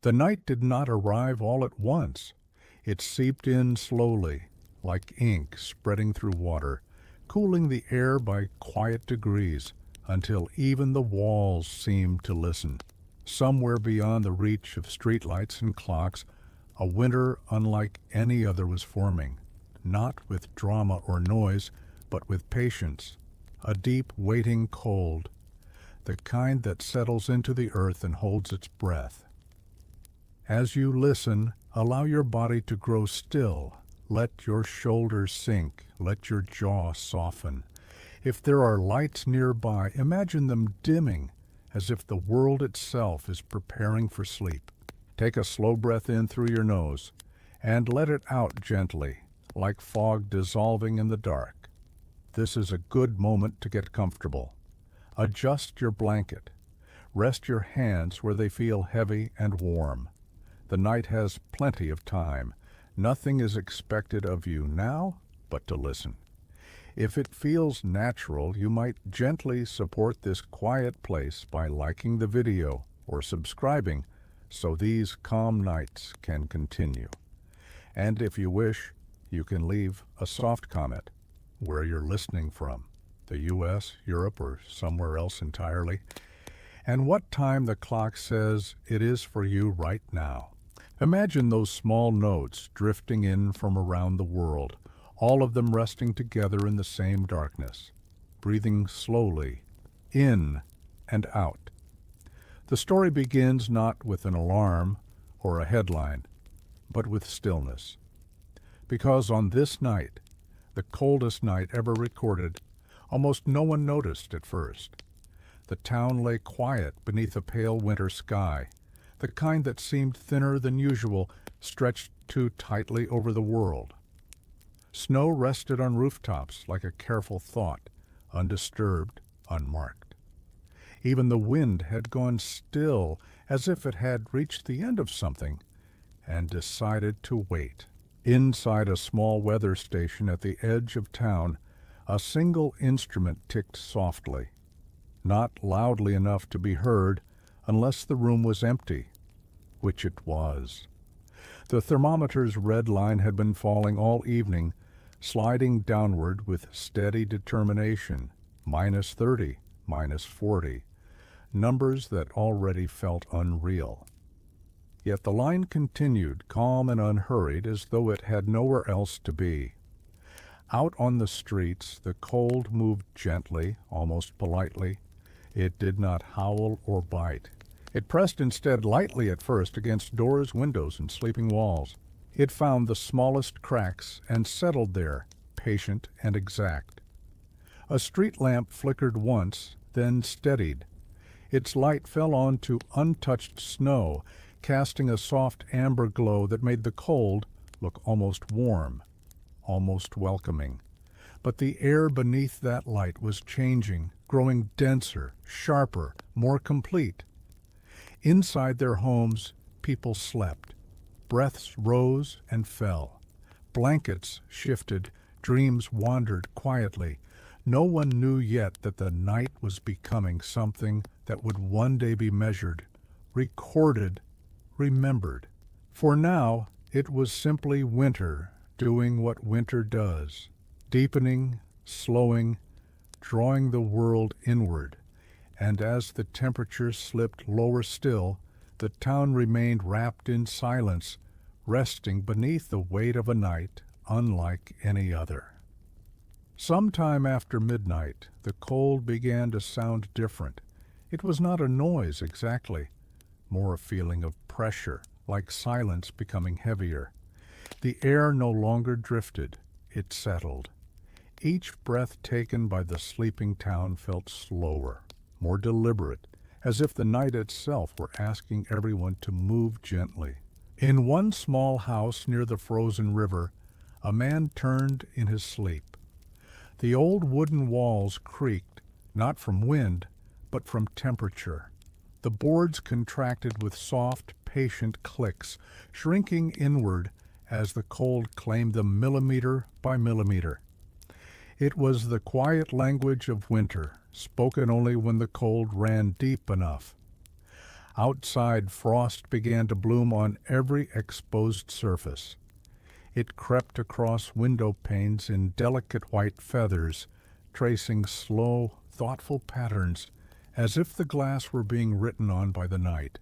The night did not arrive all at once. It seeped in slowly, like ink spreading through water, cooling the air by quiet degrees until even the walls seemed to listen. Somewhere beyond the reach of streetlights and clocks, a winter unlike any other was forming, not with drama or noise, but with patience, a deep, waiting cold, the kind that settles into the earth and holds its breath. As you listen, allow your body to grow still. Let your shoulders sink. Let your jaw soften. If there are lights nearby, imagine them dimming, as if the world itself is preparing for sleep. Take a slow breath in through your nose, and let it out gently, like fog dissolving in the dark. This is a good moment to get comfortable. Adjust your blanket. Rest your hands where they feel heavy and warm. The night has plenty of time. Nothing is expected of you now but to listen. If it feels natural, you might gently support this quiet place by liking the video or subscribing so these calm nights can continue. And if you wish, you can leave a soft comment where you're listening from, the US, Europe, or somewhere else entirely, and what time the clock says it is for you right now. Imagine those small notes drifting in from around the world, all of them resting together in the same darkness, breathing slowly in and out. The story begins not with an alarm or a headline, but with stillness. Because on this night, the coldest night ever recorded, almost no one noticed at first. The town lay quiet beneath a pale winter sky, the kind that seemed thinner than usual, stretched too tightly over the world. Snow rested on rooftops like a careful thought, undisturbed, unmarked. Even the wind had gone still, as if it had reached the end of something and decided to wait. Inside a small weather station at the edge of town, a single instrument ticked softly, not loudly enough to be heard unless the room was empty, which it was. The thermometer's red line had been falling all evening, sliding downward with steady determination, -30, -40, numbers that already felt unreal. Yet the line continued, calm and unhurried, as though it had nowhere else to be. Out on the streets, the cold moved gently, almost politely. It did not howl or bite. It pressed instead lightly at first against doors, windows, and sleeping walls. It found the smallest cracks and settled there, patient and exact. A street lamp flickered once, then steadied. Its light fell onto untouched snow, casting a soft amber glow that made the cold look almost warm, almost welcoming. But the air beneath that light was changing, growing denser, sharper, more complete. Inside their homes, people slept. Breaths rose and fell. Blankets shifted, dreams wandered quietly. No one knew yet that the night was becoming something that would one day be measured, recorded, remembered. For now, it was simply winter doing what winter does, deepening, slowing, drawing the world inward. And as the temperature slipped lower still, the town remained wrapped in silence, resting beneath the weight of a night unlike any other. Sometime after midnight, the cold began to sound different. It was not a noise exactly, more a feeling of pressure, like silence becoming heavier. The air no longer drifted, it settled. Each breath taken by the sleeping town felt slower, more deliberate, as if the night itself were asking everyone to move gently. In one small house near the frozen river, a man turned in his sleep. The old wooden walls creaked, not from wind, but from temperature. The boards contracted with soft, patient clicks, shrinking inward as the cold claimed them millimeter by millimeter. It was the quiet language of winter, spoken only when the cold ran deep enough. Outside, frost began to bloom on every exposed surface. It crept across window panes in delicate white feathers, tracing slow, thoughtful patterns, as if the glass were being written on by the night.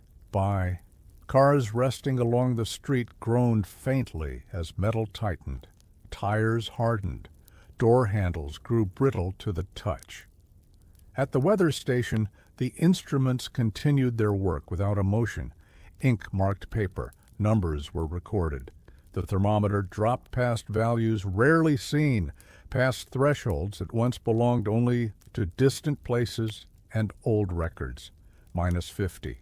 Cars resting along the street groaned faintly as metal tightened. Tires hardened. Door handles grew brittle to the touch. At the weather station, the instruments continued their work without emotion. Ink marked paper. Numbers were recorded. The thermometer dropped past values rarely seen, past thresholds that once belonged only to distant places and old records, -50.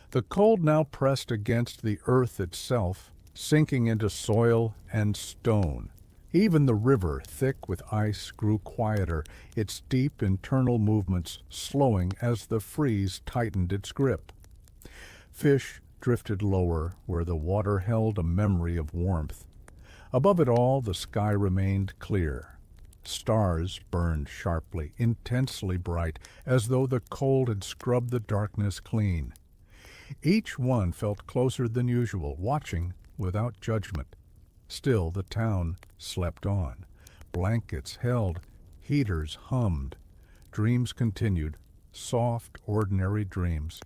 The cold now pressed against the earth itself, sinking into soil and stone. Even the river, thick with ice, grew quieter, its deep internal movements slowing as the freeze tightened its grip. Fish drifted lower, where the water held a memory of warmth. Above it all, the sky remained clear. Stars burned sharply, intensely bright, as though the cold had scrubbed the darkness clean. Each one felt closer than usual, watching without judgment. Still, the town slept on. Blankets held, heaters hummed. Dreams continued, soft, ordinary dreams,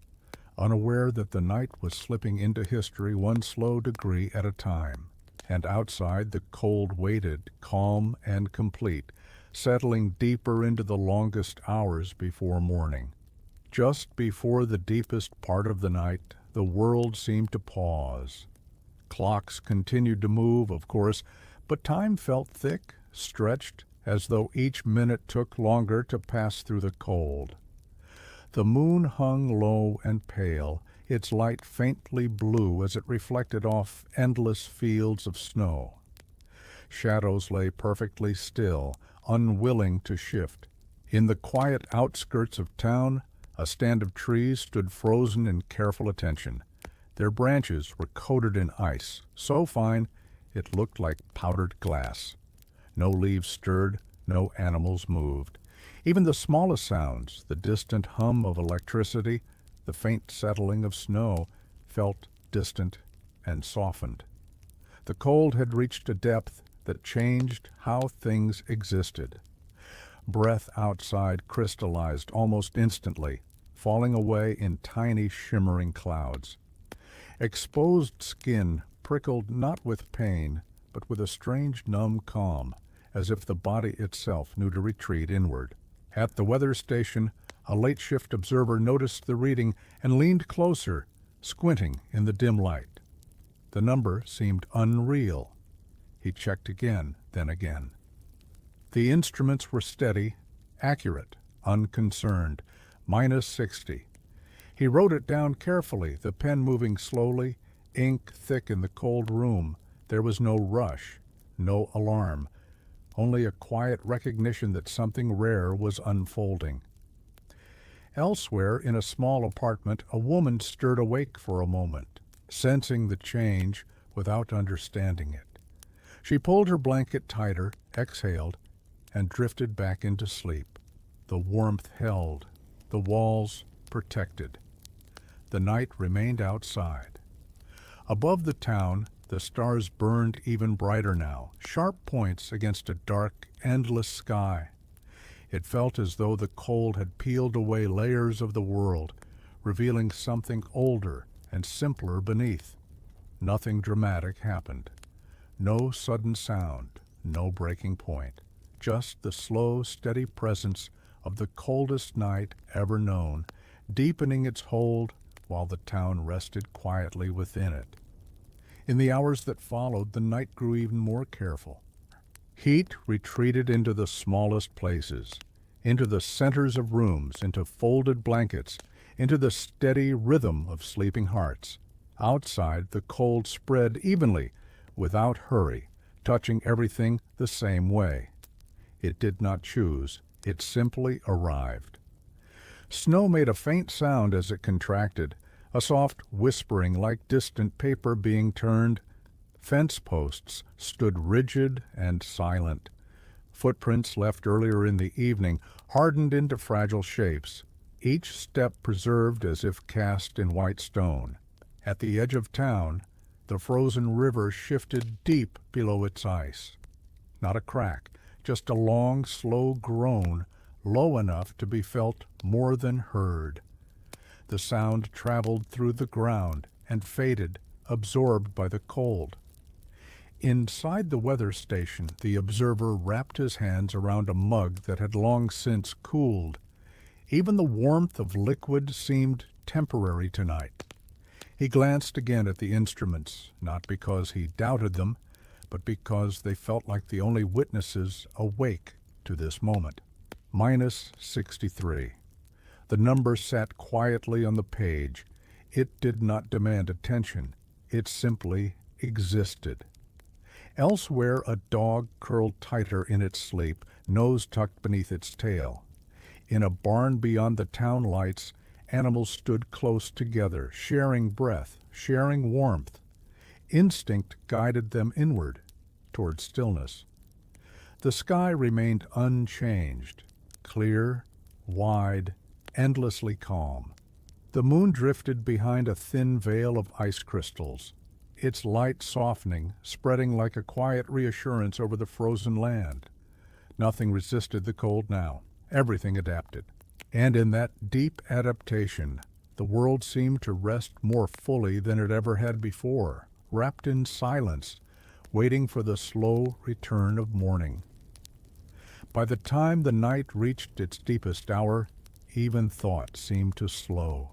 unaware that the night was slipping into history one slow degree at a time. And outside, the cold waited, calm and complete, settling deeper into the longest hours before morning. Just before the deepest part of the night, the world seemed to pause. Clocks continued to move, of course, but time felt thick, stretched, as though each minute took longer to pass through the cold. The moon hung low and pale, its light faintly blue as it reflected off endless fields of snow. Shadows lay perfectly still, unwilling to shift. In the quiet outskirts of town, a stand of trees stood frozen in careful attention. Their branches were coated in ice, so fine it looked like powdered glass. No leaves stirred, no animals moved. Even the smallest sounds, the distant hum of electricity, the faint settling of snow, felt distant and softened. The cold had reached a depth that changed how things existed. Breath outside crystallized almost instantly, falling away in tiny shimmering clouds. Exposed skin prickled not with pain, but with a strange numb calm, as if the body itself knew to retreat inward. At the weather station, a late-shift observer noticed the reading and leaned closer, squinting in the dim light. The number seemed unreal. He checked again, then again. The instruments were steady, accurate, unconcerned, -60. He wrote it down carefully, the pen moving slowly, ink thick in the cold room. There was no rush, no alarm, only a quiet recognition that something rare was unfolding. Elsewhere, in a small apartment, a woman stirred awake for a moment, sensing the change without understanding it. She pulled her blanket tighter, exhaled, and drifted back into sleep. The warmth held, the walls protected. The night remained outside. Above the town, the stars burned even brighter now, sharp points against a dark, endless sky. It felt as though the cold had peeled away layers of the world, revealing something older and simpler beneath. Nothing dramatic happened. No sudden sound, no breaking point. Just the slow, steady presence of the coldest night ever known, deepening its hold while the town rested quietly within it. In the hours that followed, the night grew even more careful. Heat retreated into the smallest places, into the centers of rooms, into folded blankets, into the steady rhythm of sleeping hearts. Outside, the cold spread evenly, without hurry, touching everything the same way. It did not choose, it simply arrived. Snow made a faint sound as it contracted, a soft whispering like distant paper being turned. Fence posts stood rigid and silent. Footprints left earlier in the evening hardened into fragile shapes. each step preserved as if cast in white stone. At the edge of town, the frozen river shifted deep below its ice. Not a crack, just a long, slow groan, low enough to be felt more than heard. The sound traveled through the ground and faded, absorbed by the cold. Inside the weather station, the observer wrapped his hands around a mug that had long since cooled. Even the warmth of liquid seemed temporary tonight. He glanced again at the instruments, not because he doubted them, but because they felt like the only witnesses awake to this moment. -63. The number sat quietly on the page. It did not demand attention. It simply existed. Elsewhere, a dog curled tighter in its sleep, nose tucked beneath its tail. In a barn beyond the town lights, animals stood close together, sharing breath, sharing warmth. Instinct guided them inward, toward stillness. The sky remained unchanged, clear, wide, endlessly calm. The moon drifted behind a thin veil of ice crystals, its light softening, spreading like a quiet reassurance over the frozen land. Nothing resisted the cold now. Everything adapted. And in that deep adaptation, the world seemed to rest more fully than it ever had before, wrapped in silence, waiting for the slow return of morning. By the time the night reached its deepest hour, even thought seemed to slow.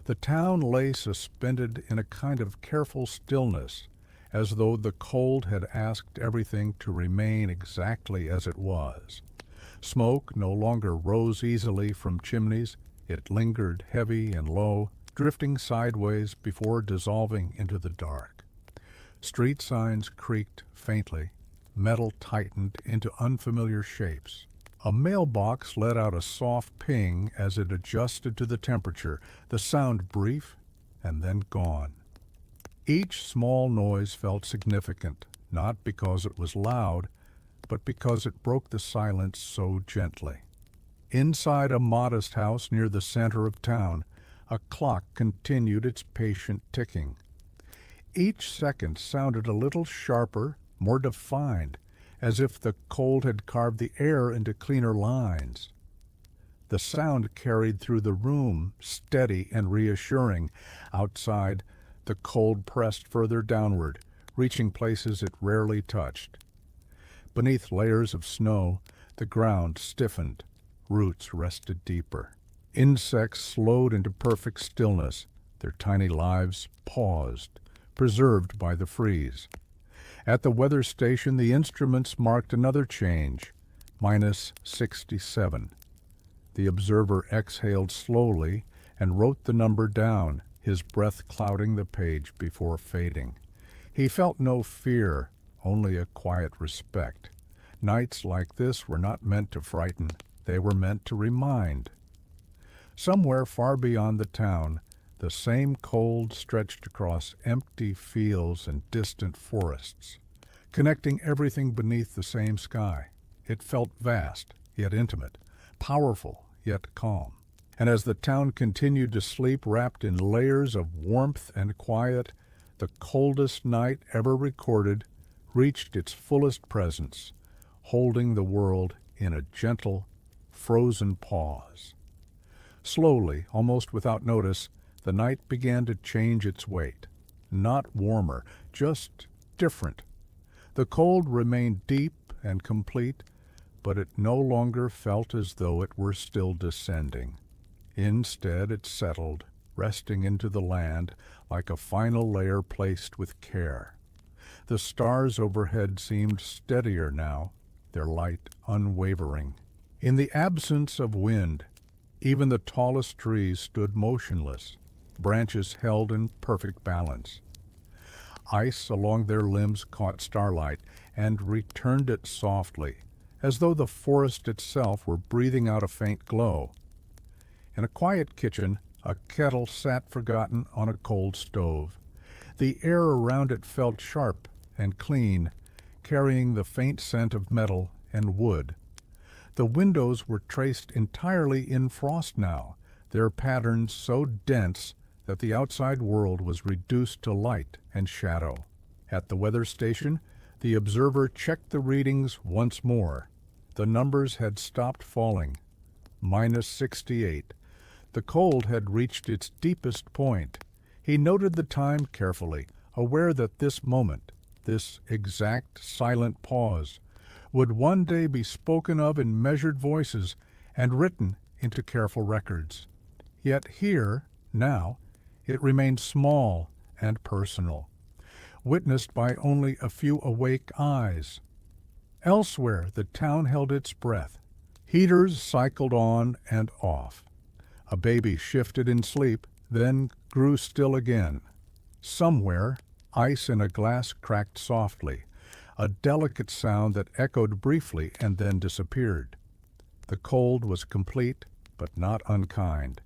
The town lay suspended in a kind of careful stillness, as though the cold had asked everything to remain exactly as it was. Smoke no longer rose easily from chimneys. It lingered heavy and low, drifting sideways before dissolving into the dark. Street signs creaked faintly. Metal tightened into unfamiliar shapes. A mailbox let out a soft ping as it adjusted to the temperature, the sound brief and then gone. Each small noise felt significant, not because it was loud, but because it broke the silence so gently. Inside a modest house near the center of town, a clock continued its patient ticking. Each second sounded a little sharper, more defined, as if the cold had carved the air into cleaner lines. The sound carried through the room, steady and reassuring. Outside, the cold pressed further downward, reaching places it rarely touched. Beneath layers of snow, the ground stiffened. Roots rested deeper. Insects slowed into perfect stillness, their tiny lives paused, preserved by the freeze. At the weather station, the instruments marked another change, -67. The observer exhaled slowly and wrote the number down, his breath clouding the page before fading. He felt no fear, only a quiet respect. Nights like this were not meant to frighten, they were meant to remind. Somewhere far beyond the town, the same cold stretched across empty fields and distant forests, connecting everything beneath the same sky. It felt vast, yet intimate, powerful, yet calm. And as the town continued to sleep wrapped in layers of warmth and quiet, the coldest night ever recorded reached its fullest presence, holding the world in a gentle, frozen pause. Slowly, almost without notice, the night began to change its weight. Not warmer, just different. The cold remained deep and complete, but it no longer felt as though it were still descending. Instead, it settled, resting into the land like a final layer placed with care. The stars overhead seemed steadier now, their light unwavering. In the absence of wind, even the tallest trees stood motionless, branches held in perfect balance. Ice along their limbs caught starlight and returned it softly, as though the forest itself were breathing out a faint glow. In a quiet kitchen, a kettle sat forgotten on a cold stove. The air around it felt sharp and clean, carrying the faint scent of metal and wood. The windows were traced entirely in frost now, their patterns so dense that the outside world was reduced to light and shadow. At the weather station, the observer checked the readings once more. The numbers had stopped falling. -68. The cold had reached its deepest point. He noted the time carefully, aware that this moment, this exact silent pause, would one day be spoken of in measured voices and written into careful records. Yet here, now, it remained small and personal, witnessed by only a few awake eyes. Elsewhere, the town held its breath. Heaters cycled on and off. A baby shifted in sleep, then grew still again. Somewhere, ice in a glass cracked softly, a delicate sound that echoed briefly and then disappeared. The cold was complete, but not unkind.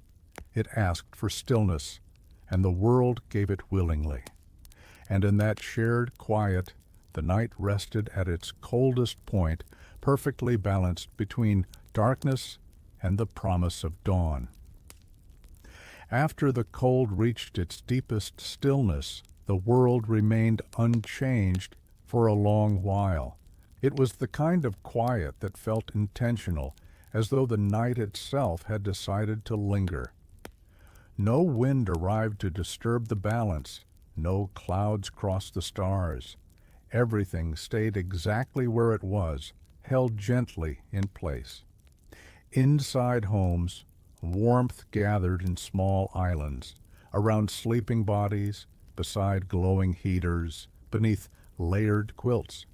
It asked for stillness, and the world gave it willingly. And in that shared quiet, the night rested at its coldest point, perfectly balanced between darkness and the promise of dawn. After the cold reached its deepest stillness, the world remained unchanged for a long while. It was the kind of quiet that felt intentional, as though the night itself had decided to linger. No wind arrived to disturb the balance. No clouds crossed the stars. Everything stayed exactly where it was, held gently in place. Inside homes, warmth gathered in small islands, around sleeping bodies, beside glowing heaters, beneath layered quilts.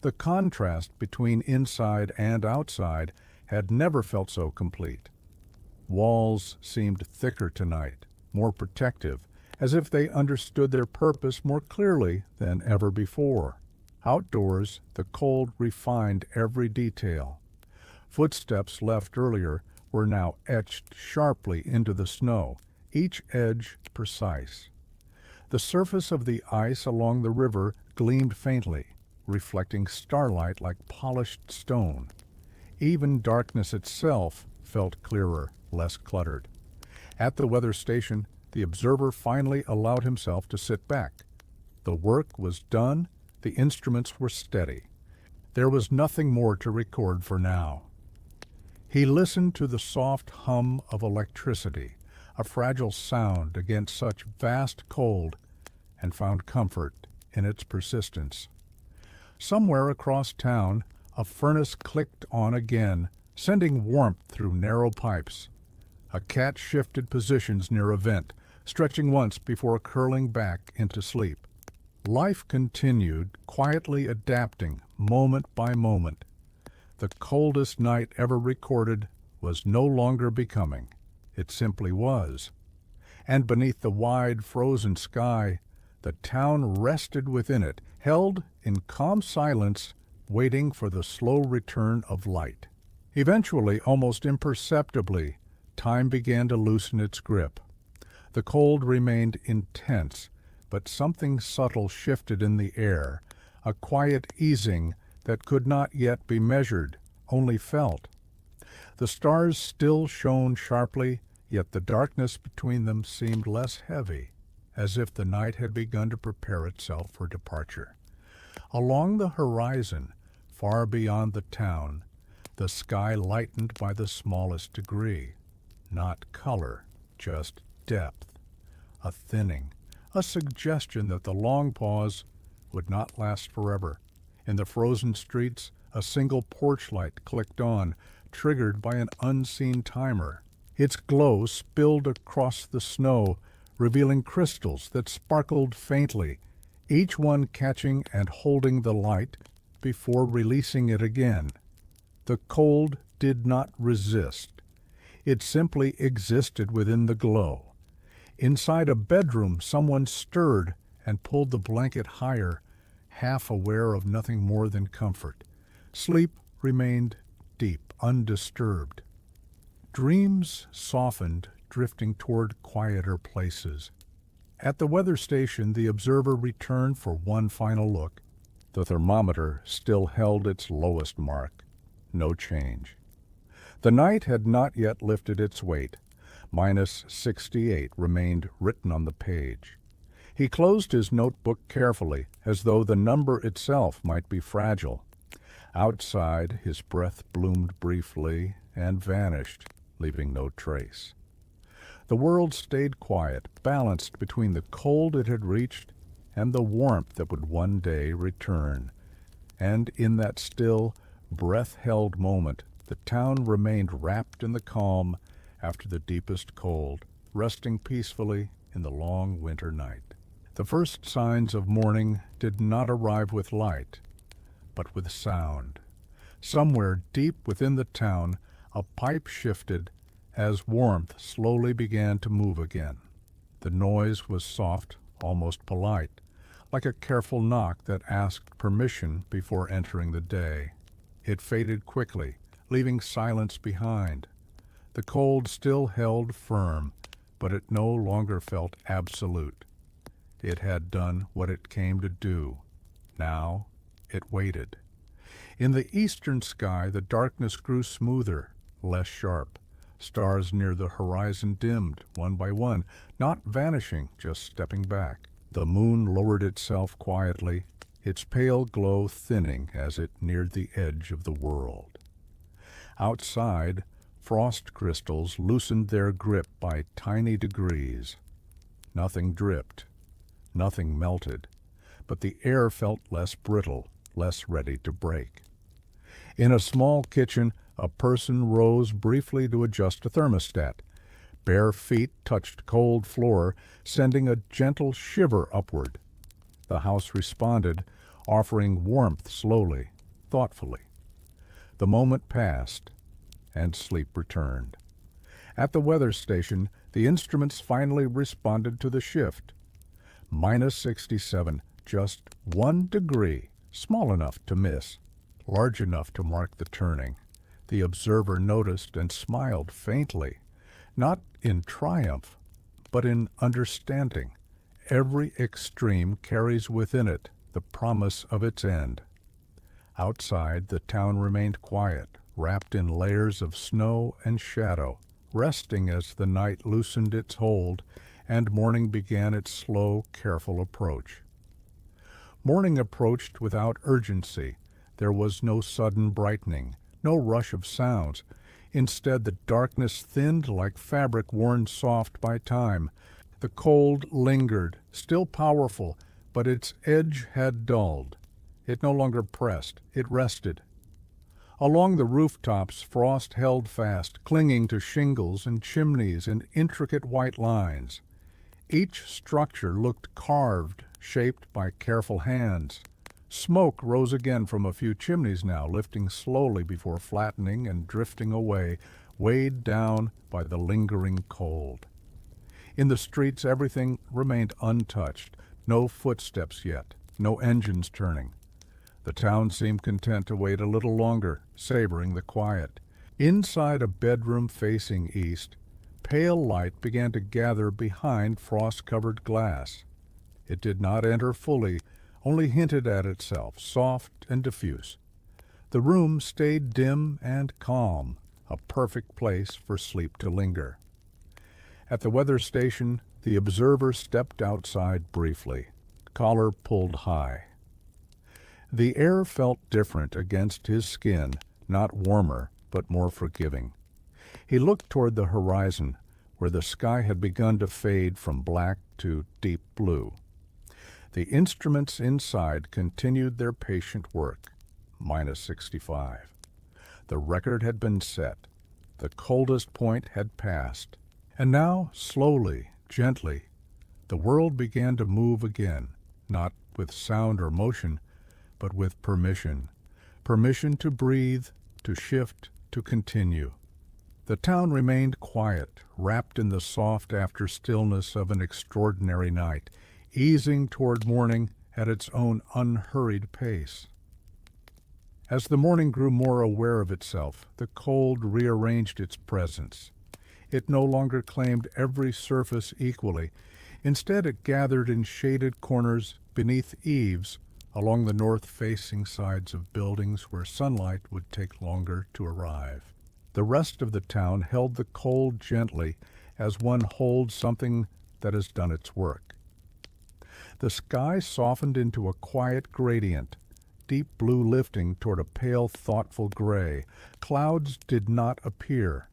The contrast between inside and outside had never felt so complete. Walls seemed thicker tonight, more protective, as if they understood their purpose more clearly than ever before. Outdoors, the cold refined every detail. Footsteps left earlier were now etched sharply into the snow, each edge precise. The surface of the ice along the river gleamed faintly, reflecting starlight like polished stone. Even darkness itself felt clearer, less cluttered. At the weather station, the observer finally allowed himself to sit back. The work was done, the instruments were steady. There was nothing more to record for now. He listened to the soft hum of electricity, a fragile sound against such vast cold, and found comfort in its persistence. Somewhere across town, a furnace clicked on again, sending warmth through narrow pipes. A cat shifted positions near a vent, stretching once before curling back into sleep. Life continued, quietly adapting, moment by moment. The coldest night ever recorded was no longer becoming. It simply was. And beneath the wide, frozen sky, the town rested within it, held in calm silence, waiting for the slow return of light. Eventually, almost imperceptibly, time began to loosen its grip. The cold remained intense, but something subtle shifted in the air, a quiet easing that could not yet be measured, only felt. The stars still shone sharply, yet the darkness between them seemed less heavy, as if the night had begun to prepare itself for departure. Along the horizon, far beyond the town, the sky lightened by the smallest degree. Not color, just depth. A thinning, a suggestion that the long pause would not last forever. In the frozen streets, a single porch light clicked on, triggered by an unseen timer. Its glow spilled across the snow, revealing crystals that sparkled faintly, each one catching and holding the light before releasing it again. The cold did not resist. It simply existed within the glow. Inside a bedroom, someone stirred and pulled the blanket higher, half aware of nothing more than comfort. Sleep remained deep, undisturbed. Dreams softened, drifting toward quieter places. At the weather station, the observer returned for one final look. The thermometer still held its lowest mark. No change. The night had not yet lifted its weight, -68 remained written on the page. He closed his notebook carefully, as though the number itself might be fragile. Outside, his breath bloomed briefly and vanished, leaving no trace. The world stayed quiet, balanced between the cold it had reached and the warmth that would one day return. And in that still, breath-held moment, the town remained wrapped in the calm after the deepest cold, resting peacefully in the long winter night. The first signs of morning did not arrive with light, but with sound. Somewhere deep within the town, a pipe shifted as warmth slowly began to move again. The noise was soft, almost polite, like a careful knock that asked permission before entering the day. It faded quickly, leaving silence behind. The cold still held firm, but it no longer felt absolute. It had done what it came to do. Now it waited. In the eastern sky, the darkness grew smoother, less sharp. Stars near the horizon dimmed, one by one, not vanishing, just stepping back. The moon lowered itself quietly, its pale glow thinning as it neared the edge of the world. Outside, frost crystals loosened their grip by tiny degrees. Nothing dripped, nothing melted, but the air felt less brittle, less ready to break. In a small kitchen, a person rose briefly to adjust a thermostat. Bare feet touched cold floor, sending a gentle shiver upward. The house responded, offering warmth slowly, thoughtfully. The moment passed, and sleep returned. At the weather station, the instruments finally responded to the shift. -67, just 1 degree, small enough to miss, large enough to mark the turning. The observer noticed and smiled faintly, not in triumph, but in understanding. Every extreme carries within it the promise of its end. Outside, the town remained quiet, wrapped in layers of snow and shadow, resting as the night loosened its hold and morning began its slow, careful approach. Morning approached without urgency. There was no sudden brightening, no rush of sounds. Instead, the darkness thinned like fabric worn soft by time. The cold lingered, still powerful, but its edge had dulled. It no longer pressed, it rested. Along the rooftops, frost held fast, clinging to shingles and chimneys in intricate white lines. Each structure looked carved, shaped by careful hands. Smoke rose again from a few chimneys now, lifting slowly before flattening and drifting away, weighed down by the lingering cold. In the streets, everything remained untouched. No footsteps yet, no engines turning. The town seemed content to wait a little longer, savoring the quiet. Inside a bedroom facing east, pale light began to gather behind frost-covered glass. It did not enter fully, only hinted at itself, soft and diffuse. The room stayed dim and calm, a perfect place for sleep to linger. At the weather station, the observer stepped outside briefly, collar pulled high. The air felt different against his skin, not warmer, but more forgiving. He looked toward the horizon, where the sky had begun to fade from black to deep blue. The instruments inside continued their patient work, -65. The record had been set. The coldest point had passed. And now, slowly, gently, the world began to move again, not with sound or motion, but with permission. Permission to breathe, to shift, to continue. The town remained quiet, wrapped in the soft after-stillness of an extraordinary night, easing toward morning at its own unhurried pace. As the morning grew more aware of itself, the cold rearranged its presence. It no longer claimed every surface equally. Instead, it gathered in shaded corners beneath eaves along the north-facing sides of buildings where sunlight would take longer to arrive. The rest of the town held the cold gently as one holds something that has done its work. The sky softened into a quiet gradient, deep blue lifting toward a pale, thoughtful gray. Clouds did not appear.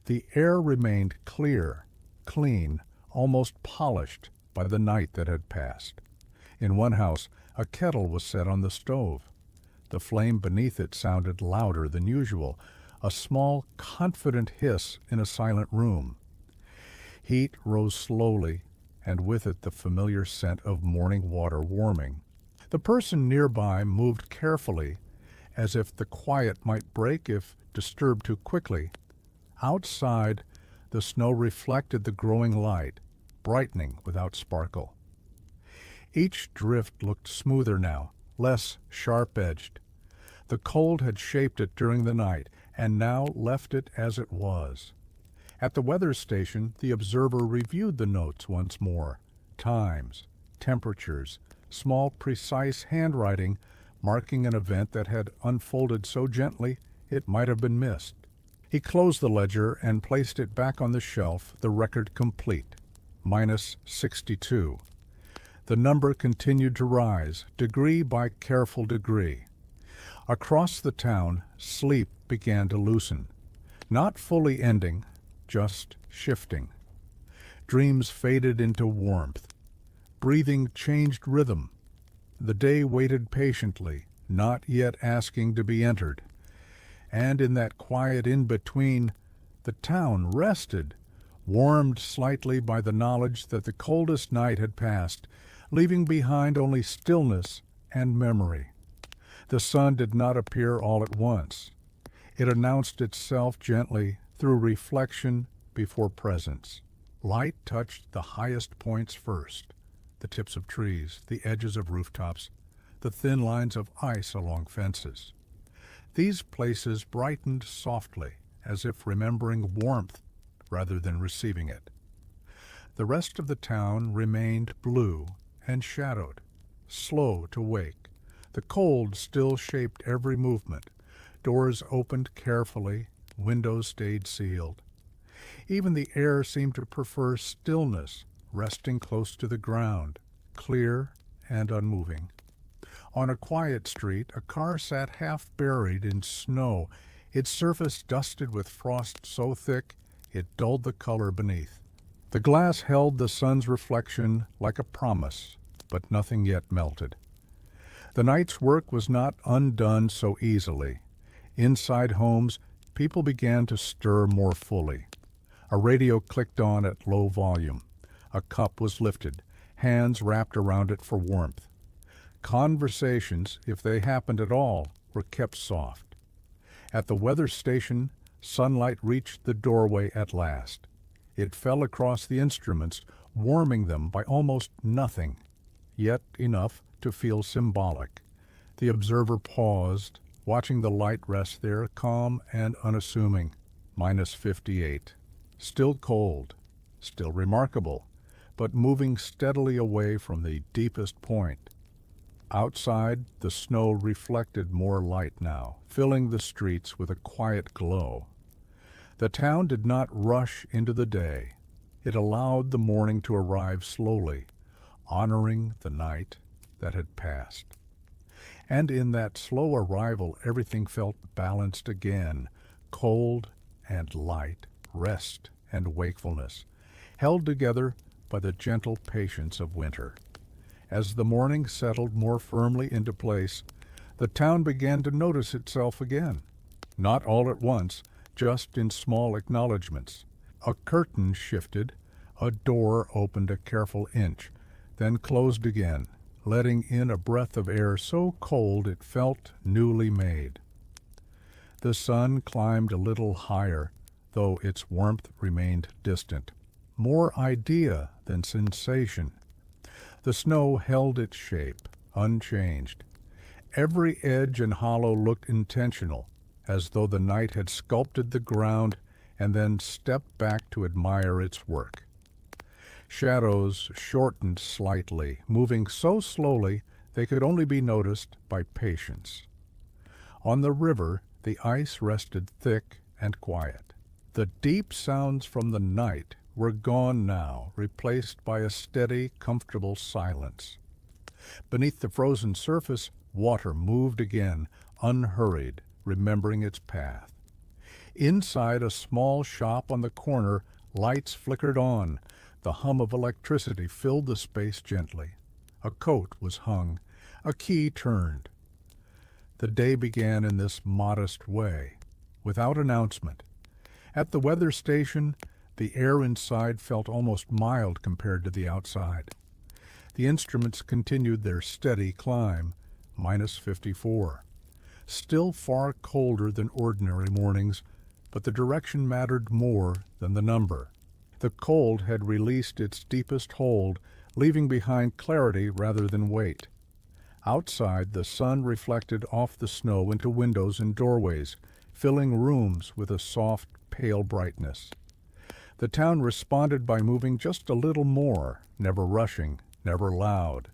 The air remained clear, clean, almost polished by the night that had passed. In one house, a kettle was set on the stove. The flame beneath it sounded louder than usual, a small, confident hiss in a silent room. Heat rose slowly, and with it the familiar scent of morning water warming. The person nearby moved carefully, as if the quiet might break if disturbed too quickly. Outside, the snow reflected the growing light, brightening without sparkle. Each drift looked smoother now, less sharp-edged. The cold had shaped it during the night, and now left it as it was. At the weather station, the observer reviewed the notes once more. Times, temperatures, small, precise handwriting marking an event that had unfolded so gently it might have been missed. He closed the ledger and placed it back on the shelf, the record complete. -62. The number continued to rise, degree by careful degree. Across the town, sleep began to loosen. Not fully ending, just shifting. Dreams faded into warmth. Breathing changed rhythm. The day waited patiently, not yet asking to be entered. And in that quiet in-between, the town rested, warmed slightly by the knowledge that the coldest night had passed, leaving behind only stillness and memory. The sun did not appear all at once. It announced itself gently through reflection before presence. Light touched the highest points first, the tips of trees, the edges of rooftops, the thin lines of ice along fences. These places brightened softly, as if remembering warmth rather than receiving it. The rest of the town remained blue and shadowed, slow to wake. The cold still shaped every movement. Doors opened carefully, windows stayed sealed. Even the air seemed to prefer stillness, resting close to the ground, clear and unmoving. On a quiet street, a car sat half buried in snow, its surface dusted with frost so thick it dulled the color beneath. The glass held the sun's reflection like a promise, but nothing yet melted. The night's work was not undone so easily. Inside homes, people began to stir more fully. A radio clicked on at low volume. A cup was lifted, hands wrapped around it for warmth. Conversations, if they happened at all, were kept soft. At the weather station, sunlight reached the doorway at last. It fell across the instruments, warming them by almost nothing, yet enough to feel symbolic. The observer paused, watching the light rest there, calm and unassuming. -58. Still cold, still remarkable, but moving steadily away from the deepest point. Outside, the snow reflected more light now, filling the streets with a quiet glow. The town did not rush into the day. It allowed the morning to arrive slowly, honoring the night that had passed. And in that slow arrival, everything felt balanced again, cold and light, rest and wakefulness, held together by the gentle patience of winter. As the morning settled more firmly into place, the town began to notice itself again. Not all at once, just in small acknowledgments. A curtain shifted, a door opened a careful inch, then closed again, letting in a breath of air so cold it felt newly made. The sun climbed a little higher, though its warmth remained distant. More idea than sensation. The snow held its shape, unchanged. Every edge and hollow looked intentional, as though the night had sculpted the ground and then stepped back to admire its work. Shadows shortened slightly, moving so slowly they could only be noticed by patience. On the river, the ice rested thick and quiet. The deep sounds from the night were gone now, replaced by a steady, comfortable silence. Beneath the frozen surface, water moved again, unhurried, remembering its path. Inside a small shop on the corner, lights flickered on. The hum of electricity filled the space gently. A coat was hung, a key turned. The day began in this modest way, without announcement. At the weather station, the air inside felt almost mild compared to the outside. The instruments continued their steady climb, -54. Still far colder than ordinary mornings, but the direction mattered more than the number. The cold had released its deepest hold, leaving behind clarity rather than weight. Outside, the sun reflected off the snow into windows and doorways, filling rooms with a soft, pale brightness. The town responded by moving just a little more, never rushing, never loud.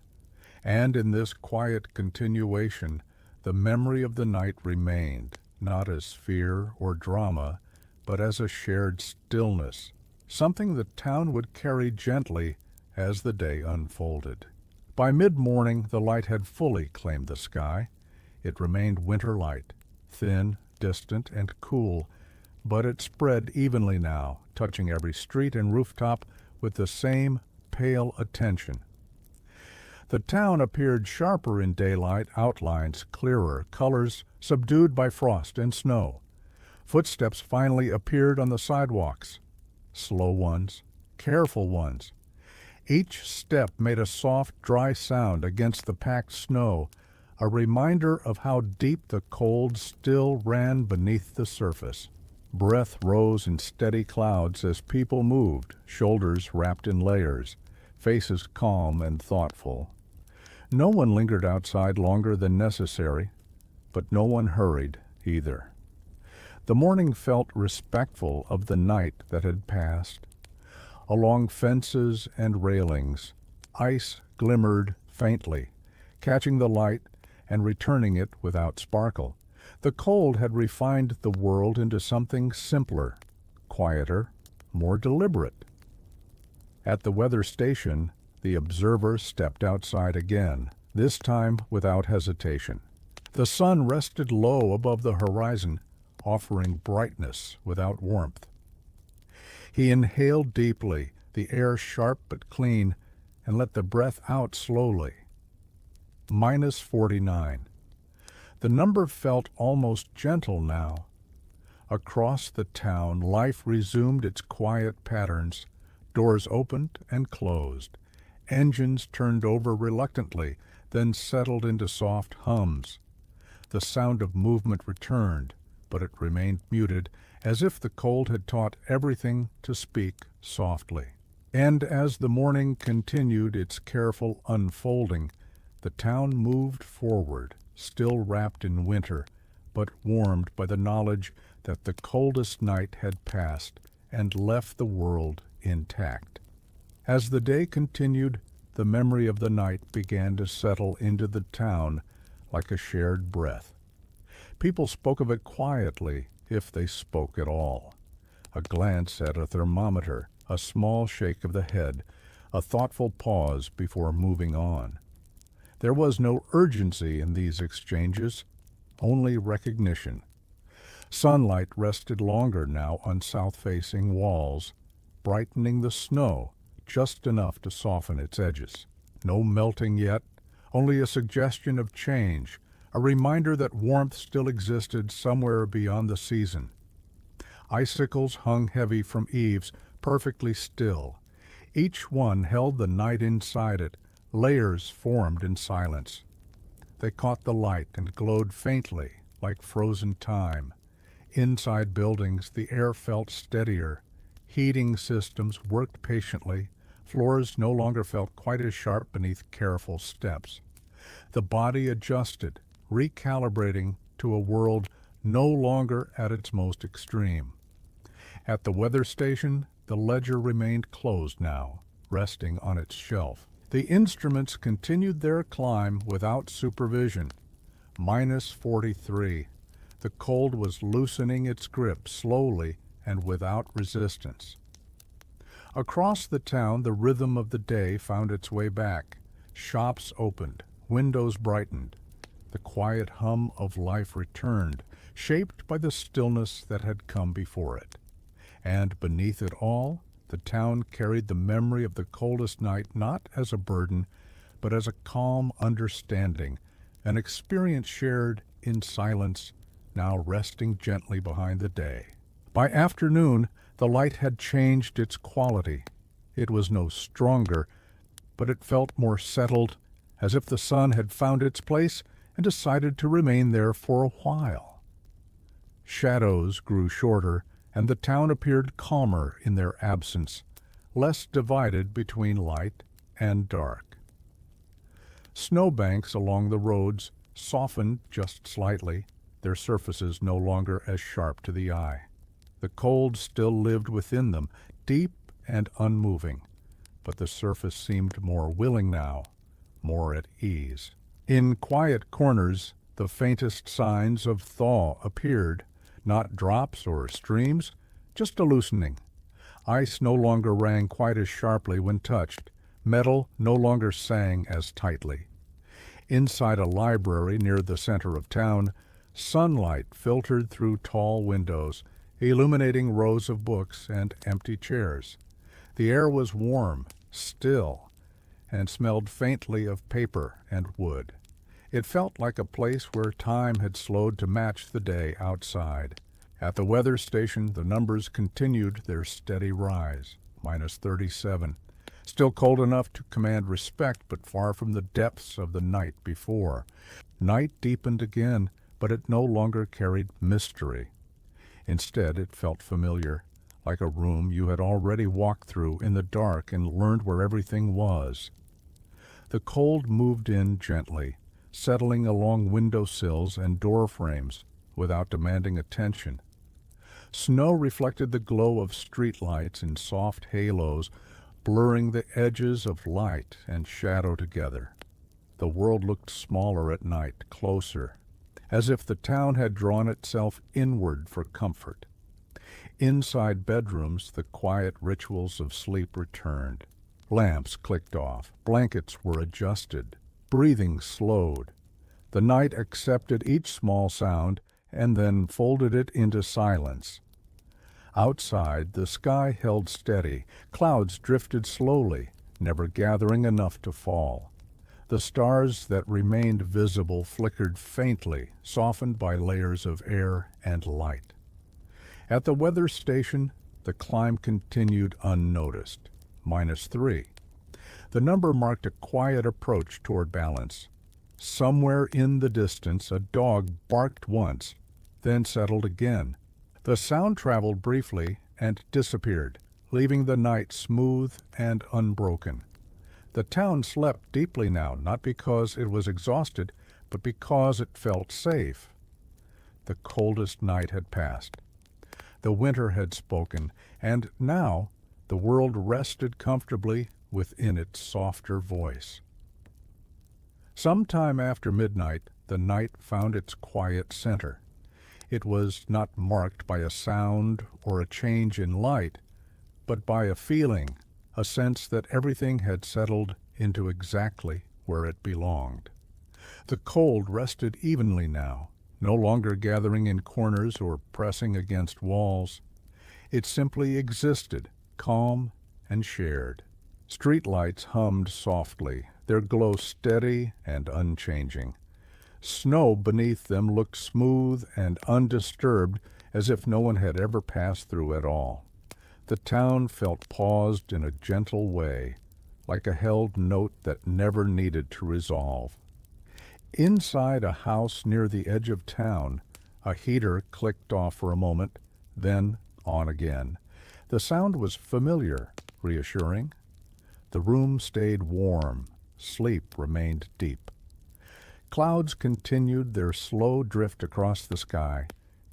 And in this quiet continuation, the memory of the night remained, not as fear or drama, but as a shared stillness, something the town would carry gently as the day unfolded. By mid-morning, the light had fully claimed the sky. It remained winter light, thin, distant, and cool, but it spread evenly now, touching every street and rooftop with the same pale attention. The town appeared sharper in daylight, outlines clearer, colors subdued by frost and snow. Footsteps finally appeared on the sidewalks. Slow ones, careful ones. Each step made a soft, dry sound against the packed snow, a reminder of how deep the cold still ran beneath the surface. Breath rose in steady clouds as people moved, shoulders wrapped in layers, faces calm and thoughtful. No one lingered outside longer than necessary, but no one hurried either. The morning felt respectful of the night that had passed. Along fences and railings, ice glimmered faintly, catching the light and returning it without sparkle. The cold had refined the world into something simpler, quieter, more deliberate. At the weather station, the observer stepped outside again, this time without hesitation. The sun rested low above the horizon, offering brightness without warmth. He inhaled deeply, the air sharp but clean, and let the breath out slowly. -49. The number felt almost gentle now. Across the town, life resumed its quiet patterns. Doors opened and closed. Engines turned over reluctantly, then settled into soft hums. The sound of movement returned, but it remained muted, as if the cold had taught everything to speak softly. And as the morning continued its careful unfolding, the town moved forward, still wrapped in winter, but warmed by the knowledge that the coldest night had passed and left the world intact. As the day continued, the memory of the night began to settle into the town like a shared breath. People spoke of it quietly, if they spoke at all. A glance at a thermometer, a small shake of the head, a thoughtful pause before moving on. There was no urgency in these exchanges, only recognition. Sunlight rested longer now on south-facing walls, brightening the snow just enough to soften its edges. No melting yet, only a suggestion of change, a reminder that warmth still existed somewhere beyond the season. Icicles hung heavy from eaves, perfectly still. Each one held the night inside it, layers formed in silence. They caught the light and glowed faintly, like frozen time. Inside buildings, the air felt steadier. Heating systems worked patiently. Floors no longer felt quite as sharp beneath careful steps. The body adjusted, recalibrating to a world no longer at its most extreme. At the weather station, the ledger remained closed now, resting on its shelf. The instruments continued their climb without supervision. -43. The cold was loosening its grip slowly and without resistance. Across the town, the rhythm of the day found its way back. Shops opened, windows brightened. The quiet hum of life returned, shaped by the stillness that had come before it. And beneath it all, the town carried the memory of the coldest night not as a burden, but as a calm understanding, an experience shared in silence, now resting gently behind the day. By afternoon, the light had changed its quality. It was no stronger, but it felt more settled, as if the sun had found its place and decided to remain there for a while. Shadows grew shorter, and the town appeared calmer in their absence, less divided between light and dark. Snowbanks along the roads softened just slightly, their surfaces no longer as sharp to the eye. The cold still lived within them, deep and unmoving, but the surface seemed more willing now, more at ease. In quiet corners, the faintest signs of thaw appeared, not drops or streams, just a loosening. Ice no longer rang quite as sharply when touched. Metal no longer sang as tightly. Inside a library near the center of town, sunlight filtered through tall windows, illuminating rows of books and empty chairs. The air was warm, still, and smelled faintly of paper and wood. It felt like a place where time had slowed to match the day outside. At the weather station, the numbers continued their steady rise, -37. Still cold enough to command respect, but far from the depths of the night before. Night deepened again, but it no longer carried mystery. Instead, it felt familiar, like a room you had already walked through in the dark and learned where everything was. The cold moved in gently, settling along window sills and door frames without demanding attention. Snow reflected the glow of street lights in soft halos, blurring the edges of light and shadow together. The world looked smaller at night, closer, as if the town had drawn itself inward for comfort. Inside bedrooms, the quiet rituals of sleep returned. Lamps clicked off, blankets were adjusted, breathing slowed. The night accepted each small sound and then folded it into silence. Outside, the sky held steady. Clouds drifted slowly, never gathering enough to fall. The stars that remained visible flickered faintly, softened by layers of air and light. At the weather station, the climb continued unnoticed, -3. The number marked a quiet approach toward balance. Somewhere in the distance, a dog barked once, then settled again. The sound traveled briefly and disappeared, leaving the night smooth and unbroken. The town slept deeply now, not because it was exhausted, but because it felt safe. The coldest night had passed. The winter had spoken, and now the world rested comfortably within its softer voice. Sometime after midnight, the night found its quiet center. It was not marked by a sound or a change in light, but by a feeling, a sense that everything had settled into exactly where it belonged. The cold rested evenly now, no longer gathering in corners or pressing against walls. It simply existed, calm and shared. Street lights hummed softly, their glow steady and unchanging. Snow beneath them looked smooth and undisturbed, as if no one had ever passed through at all. The town felt paused in a gentle way, like a held note that never needed to resolve. Inside a house near the edge of town, a heater clicked off for a moment, then on again. The sound was familiar, reassuring. The room stayed warm. Sleep remained deep. Clouds continued their slow drift across the sky,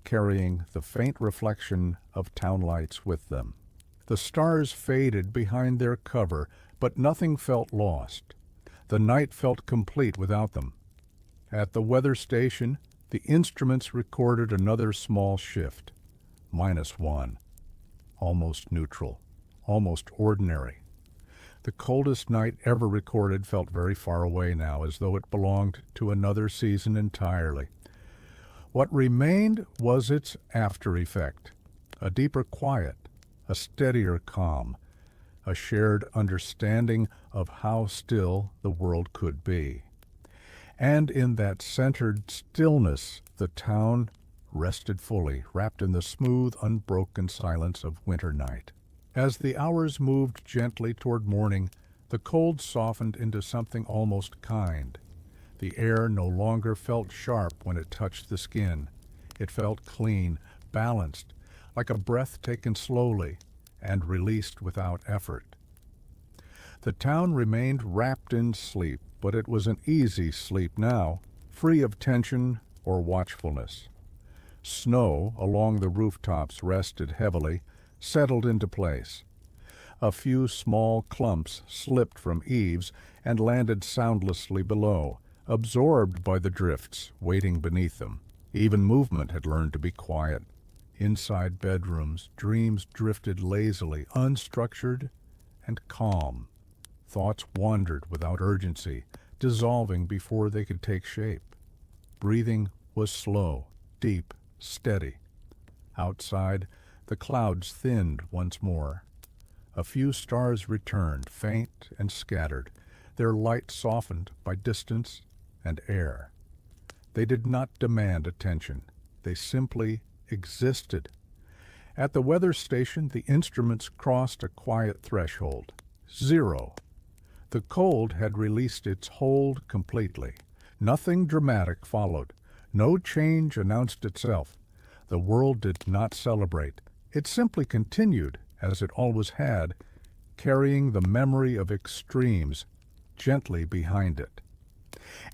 carrying the faint reflection of town lights with them. The stars faded behind their cover, but nothing felt lost. The night felt complete without them. At the weather station, the instruments recorded another small shift, -1, almost neutral, almost ordinary. The coldest night ever recorded felt very far away now, as though it belonged to another season entirely. What remained was its after effect, a deeper quiet, a steadier calm, a shared understanding of how still the world could be. And in that centered stillness, the town rested fully, wrapped in the smooth, unbroken silence of winter night. As the hours moved gently toward morning, the cold softened into something almost kind. The air no longer felt sharp when it touched the skin. It felt clean, balanced, like a breath taken slowly and released without effort. The town remained wrapped in sleep, but it was an easy sleep now, free of tension or watchfulness. Snow along the rooftops rested heavily, settled into place. A few small clumps slipped from eaves and landed soundlessly below, absorbed by the drifts waiting beneath them. Even movement had learned to be quiet. Inside bedrooms, dreams drifted lazily, unstructured and calm. Thoughts wandered without urgency, dissolving before they could take shape. Breathing was slow, deep, steady. Outside, the clouds thinned once more. A few stars returned, faint and scattered, their light softened by distance and air. They did not demand attention. They simply existed. At the weather station, the instruments crossed a quiet threshold. 0. The cold had released its hold completely. Nothing dramatic followed. No change announced itself. The world did not celebrate. It simply continued, as it always had, carrying the memory of extremes gently behind it.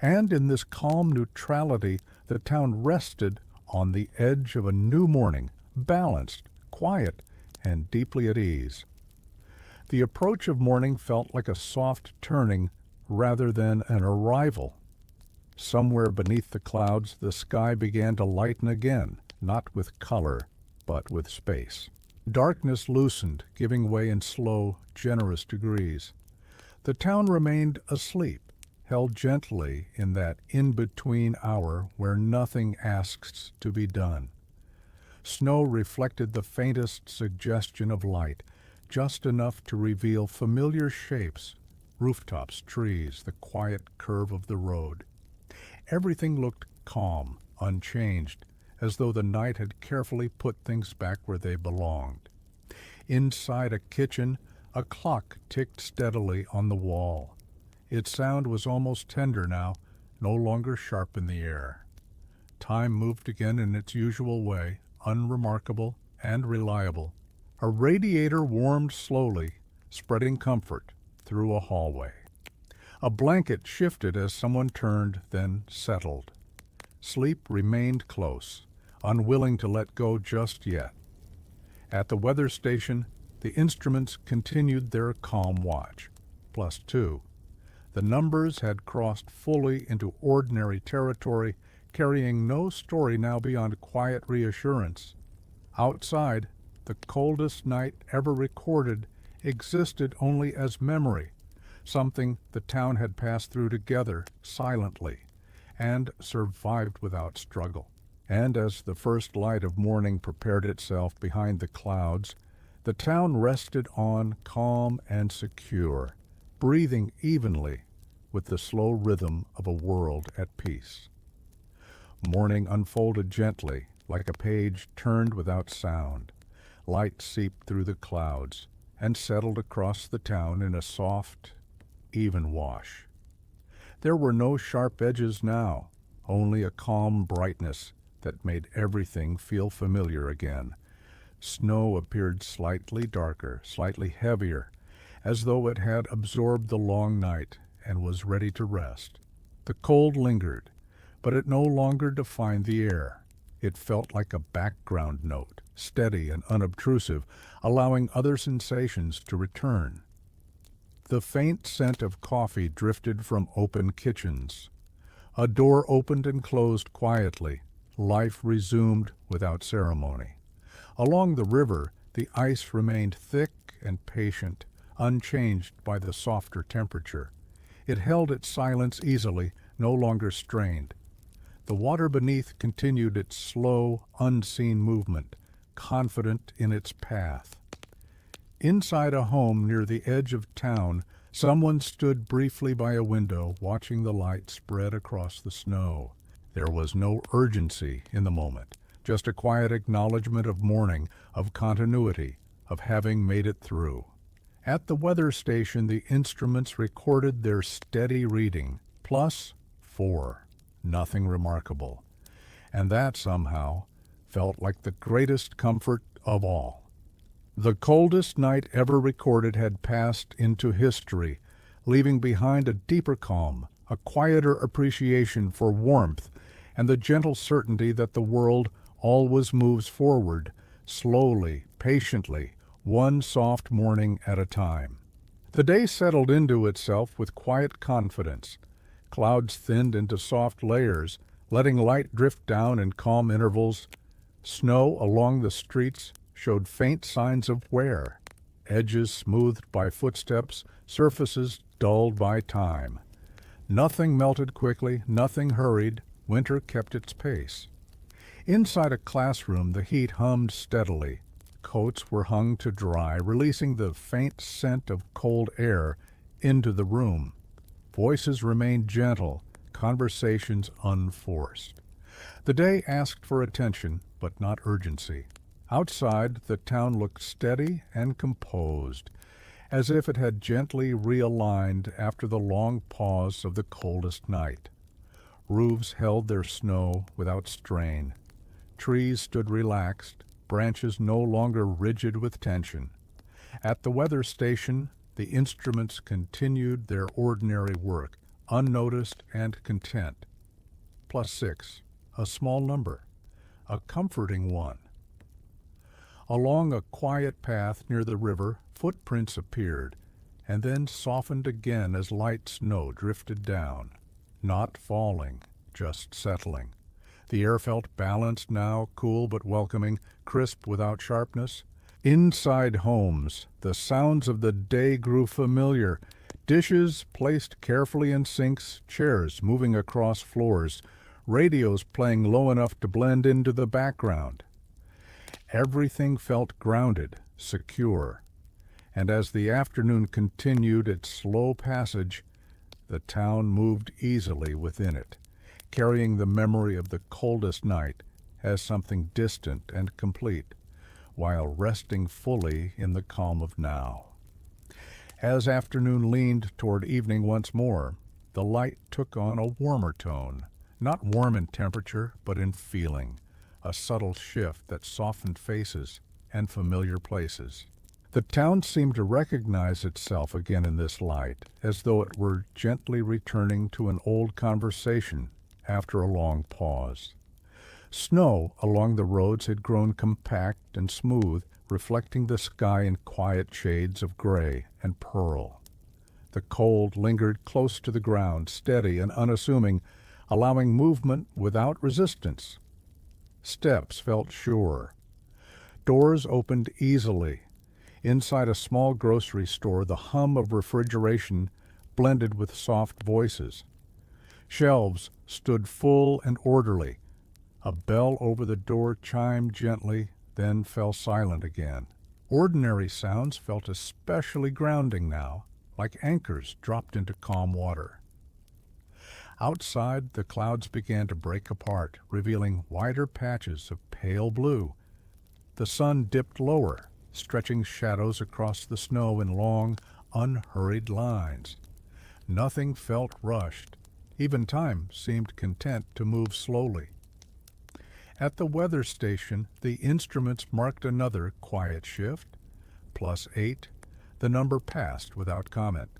And in this calm neutrality, the town rested on the edge of a new morning, balanced, quiet, and deeply at ease. The approach of morning felt like a soft turning rather than an arrival. Somewhere beneath the clouds, the sky began to lighten again, not with color, but with space. Darkness loosened, giving way in slow, generous degrees. The town remained asleep, held gently in that in-between hour where nothing asks to be done. Snow reflected the faintest suggestion of light, just enough to reveal familiar shapes, rooftops, trees, the quiet curve of the road. Everything looked calm, unchanged, as though the night had carefully put things back where they belonged. Inside a kitchen, a clock ticked steadily on the wall. Its sound was almost tender now, no longer sharp in the air. Time moved again in its usual way, unremarkable and reliable. A radiator warmed slowly, spreading comfort through a hallway. A blanket shifted as someone turned, then settled. Sleep remained close, unwilling to let go just yet. At the weather station, the instruments continued their calm watch. +2. The numbers had crossed fully into ordinary territory, carrying no story now beyond quiet reassurance. Outside, the coldest night ever recorded existed only as memory, something the town had passed through together, silently, and survived without struggle. And as the first light of morning prepared itself behind the clouds, the town rested on, calm and secure, breathing evenly with the slow rhythm of a world at peace. Morning unfolded gently, like a page turned without sound. Light seeped through the clouds and settled across the town in a soft, even wash. There were no sharp edges now, only a calm brightness that made everything feel familiar again. Snow appeared slightly darker, slightly heavier, as though it had absorbed the long night and was ready to rest. The cold lingered, but it no longer defined the air. It felt like a background note, steady and unobtrusive, allowing other sensations to return. The faint scent of coffee drifted from open kitchens. A door opened and closed quietly. Life resumed without ceremony. Along the river, the ice remained thick and patient, unchanged by the softer temperature. It held its silence easily, no longer strained. The water beneath continued its slow, unseen movement, confident in its path. Inside a home near the edge of town, someone stood briefly by a window, watching the light spread across the snow. There was no urgency in the moment, just a quiet acknowledgment of morning, of continuity, of having made it through. At the weather station, the instruments recorded their steady reading, +4. Nothing remarkable. And that, somehow, felt like the greatest comfort of all. The coldest night ever recorded had passed into history, leaving behind a deeper calm, a quieter appreciation for warmth, and the gentle certainty that the world always moves forward, slowly, patiently, one soft morning at a time. The day settled into itself with quiet confidence. Clouds thinned into soft layers, letting light drift down in calm intervals. Snow along the streets showed faint signs of wear, edges smoothed by footsteps, surfaces dulled by time. Nothing melted quickly, nothing hurried. Winter kept its pace. Inside a classroom, the heat hummed steadily. Coats were hung to dry, releasing the faint scent of cold air into the room. Voices remained gentle, conversations unforced. The day asked for attention, but not urgency. Outside, the town looked steady and composed, as if it had gently realigned after the long pause of the coldest night. Roofs held their snow without strain. Trees stood relaxed, branches no longer rigid with tension. At the weather station, the instruments continued their ordinary work, unnoticed and content. +6, a small number, a comforting one. Along a quiet path near the river, footprints appeared, and then softened again as light snow drifted down. Not falling, just settling. The air felt balanced now, cool but welcoming, crisp without sharpness. Inside homes, the sounds of the day grew familiar. Dishes placed carefully in sinks, chairs moving across floors, radios playing low enough to blend into the background. Everything felt grounded, secure. And as the afternoon continued its slow passage, the town moved easily within it, carrying the memory of the coldest night as something distant and complete, while resting fully in the calm of now. As afternoon leaned toward evening once more, the light took on a warmer tone, not warm in temperature, but in feeling, a subtle shift that softened faces and familiar places. The town seemed to recognize itself again in this light, as though it were gently returning to an old conversation after a long pause. Snow along the roads had grown compact and smooth, reflecting the sky in quiet shades of gray and pearl. The cold lingered close to the ground, steady and unassuming, allowing movement without resistance. Steps felt sure. Doors opened easily. Inside a small grocery store, the hum of refrigeration blended with soft voices. Shelves stood full and orderly. A bell over the door chimed gently, then fell silent again. Ordinary sounds felt especially grounding now, like anchors dropped into calm water. Outside, the clouds began to break apart, revealing wider patches of pale blue. The sun dipped lower, stretching shadows across the snow in long, unhurried lines. Nothing felt rushed. Even time seemed content to move slowly. At the weather station, the instruments marked another quiet shift. +8, the number passed without comment.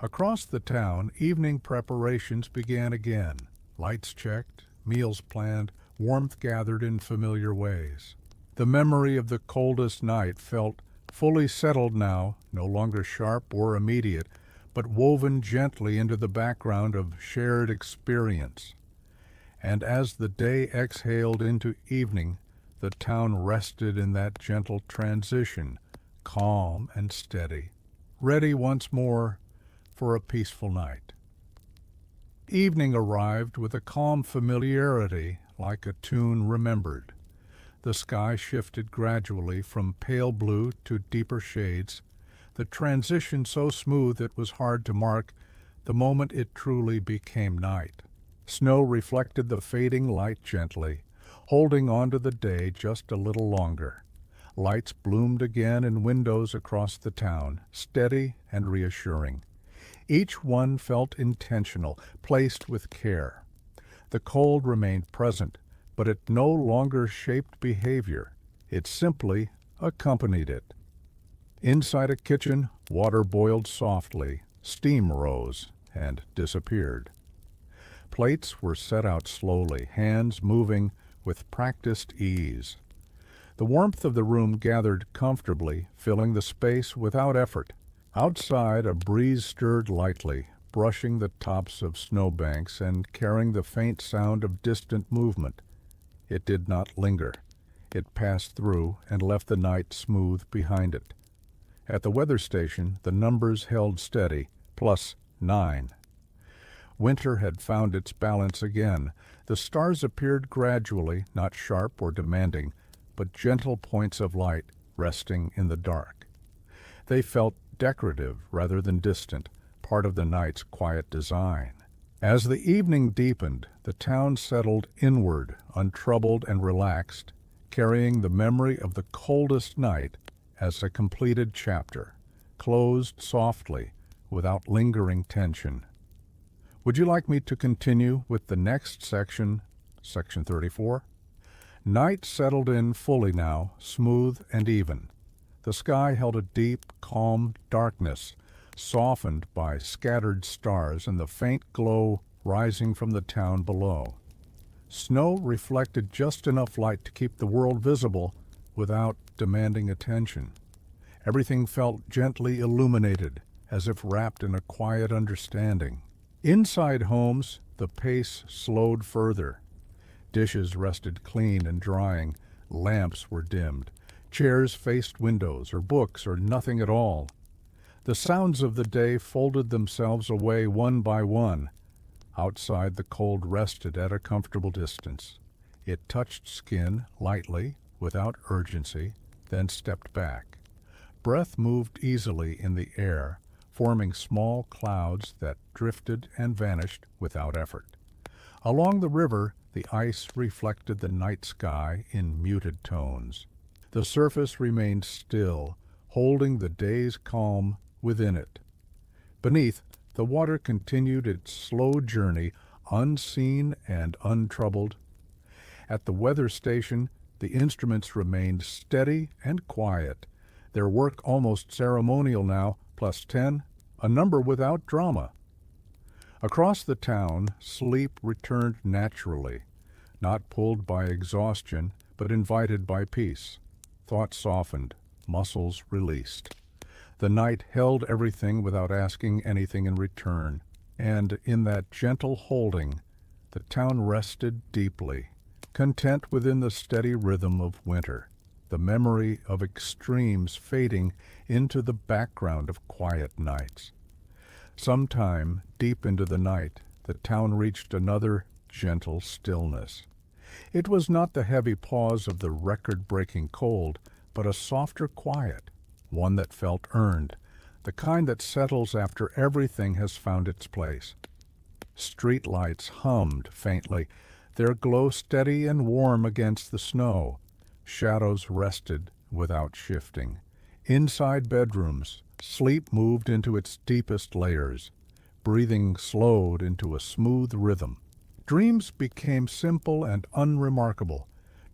Across the town, evening preparations began again. Lights checked, meals planned, warmth gathered in familiar ways. The memory of the coldest night felt fully settled now, no longer sharp or immediate, but woven gently into the background of shared experience. And as the day exhaled into evening, the town rested in that gentle transition, calm and steady, ready once more for a peaceful night. Evening arrived with a calm familiarity like a tune remembered. The sky shifted gradually from pale blue to deeper shades, the transition so smooth it was hard to mark the moment it truly became night. Snow reflected the fading light gently, holding on to the day just a little longer. Lights bloomed again in windows across the town, steady and reassuring. Each one felt intentional, placed with care. The cold remained present, but it no longer shaped behavior. It simply accompanied it. Inside a kitchen, water boiled softly, steam rose and disappeared. Plates were set out slowly, hands moving with practiced ease. The warmth of the room gathered comfortably, filling the space without effort. Outside, a breeze stirred lightly, brushing the tops of snowbanks and carrying the faint sound of distant movement. It did not linger. It passed through and left the night smooth behind it. At the weather station, the numbers held steady, +9. Winter had found its balance again. The stars appeared gradually, not sharp or demanding, but gentle points of light resting in the dark. They felt decorative rather than distant, part of the night's quiet design. As the evening deepened, the town settled inward, untroubled and relaxed, carrying the memory of the coldest night as a completed chapter, closed softly, without lingering tension. Would you like me to continue with the next section, section 34? Night settled in fully now, smooth and even. The sky held a deep, calm darkness, softened by scattered stars and the faint glow rising from the town below. Snow reflected just enough light to keep the world visible without demanding attention. Everything felt gently illuminated, as if wrapped in a quiet understanding. Inside homes, the pace slowed further. Dishes rested clean and drying, lamps were dimmed, chairs faced windows or books or nothing at all. The sounds of the day folded themselves away one by one. Outside, the cold rested at a comfortable distance. It touched skin lightly, without urgency, then stepped back. Breath moved easily in the air, forming small clouds that drifted and vanished without effort. Along the river, the ice reflected the night sky in muted tones. The surface remained still, holding the day's calm within it. Beneath, the water continued its slow journey, unseen and untroubled. At the weather station, the instruments remained steady and quiet, their work almost ceremonial now, +10, a number without drama. Across the town, sleep returned naturally, not pulled by exhaustion, but invited by peace. Thoughts softened, muscles released. The night held everything without asking anything in return, and in that gentle holding, the town rested deeply, content within the steady rhythm of winter, the memory of extremes fading into the background of quiet nights. Sometime, deep into the night, the town reached another gentle stillness. It was not the heavy pause of the record-breaking cold, but a softer quiet, one that felt earned, the kind that settles after everything has found its place. Street lights hummed faintly, their glow steady and warm against the snow. Shadows rested without shifting. Inside bedrooms, sleep moved into its deepest layers. Breathing slowed into a smooth rhythm. Dreams became simple and unremarkable,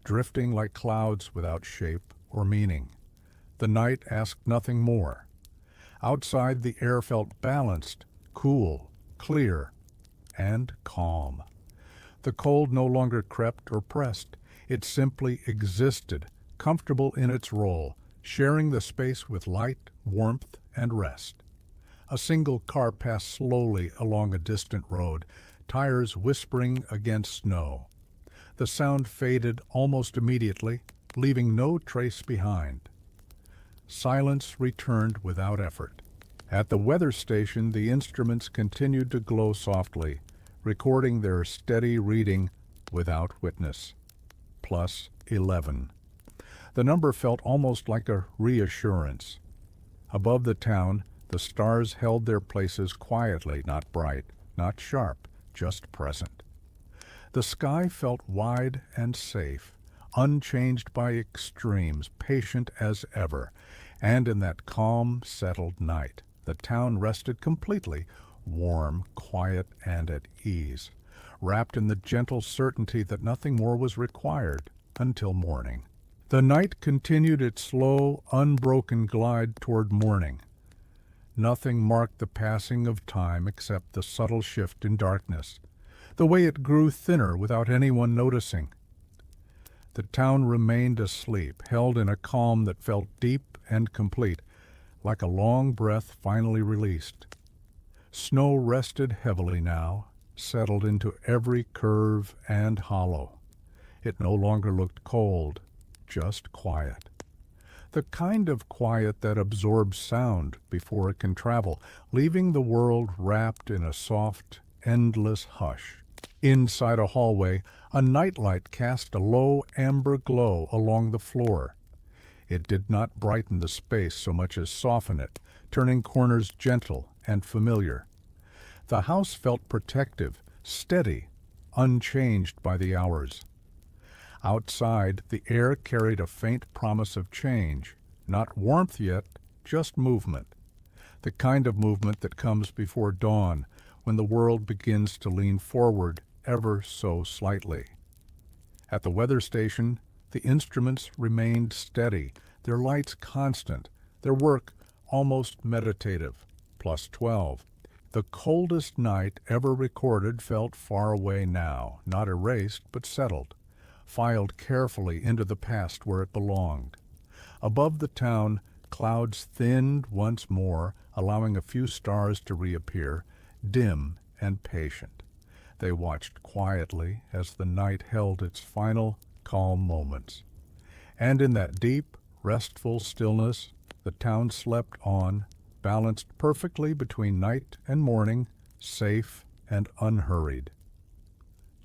drifting like clouds without shape or meaning. The night asked nothing more. Outside, the air felt balanced, cool, clear, and calm. The cold no longer crept or pressed. It simply existed, comfortable in its role, sharing the space with light, warmth, and rest. A single car passed slowly along a distant road, tires whispering against snow. The sound faded almost immediately, leaving no trace behind. silence returned without effort. At the weather station, the instruments continued to glow softly, recording their steady reading without witness. Plus 11. The number felt almost like a reassurance. Above the town, the stars held their places quietly, not bright, not sharp, just present. The sky felt wide and safe, unchanged by extremes, patient as ever, and in that calm, settled night, the town rested completely, warm, quiet, and at ease, wrapped in the gentle certainty that nothing more was required until morning. The night continued its slow, unbroken glide toward morning. Nothing marked the passing of time except the subtle shift in darkness, the way it grew thinner without anyone noticing. The town remained asleep, held in a calm that felt deep and complete, like a long breath finally released. Snow rested heavily now, settled into every curve and hollow. It no longer looked cold, just quiet. The kind of quiet that absorbs sound before it can travel, leaving the world wrapped in a soft, endless hush. Inside a hallway, a nightlight cast a low amber glow along the floor. It did not brighten the space so much as soften it, turning corners gentle and familiar. The house felt protective, steady, unchanged by the hours. Outside, the air carried a faint promise of change, not warmth yet, just movement. The kind of movement that comes before dawn, when the world begins to lean forward ever so slightly. At the weather station, the instruments remained steady, their lights constant, their work almost meditative. Plus 12. The coldest night ever recorded felt far away now, not erased but settled, filed carefully into the past where it belonged. Above the town, clouds thinned once more, allowing a few stars to reappear, dim and patient. They watched quietly as the night held its final, calm moments. And in that deep, restful stillness, the town slept on, balanced perfectly between night and morning, safe and unhurried.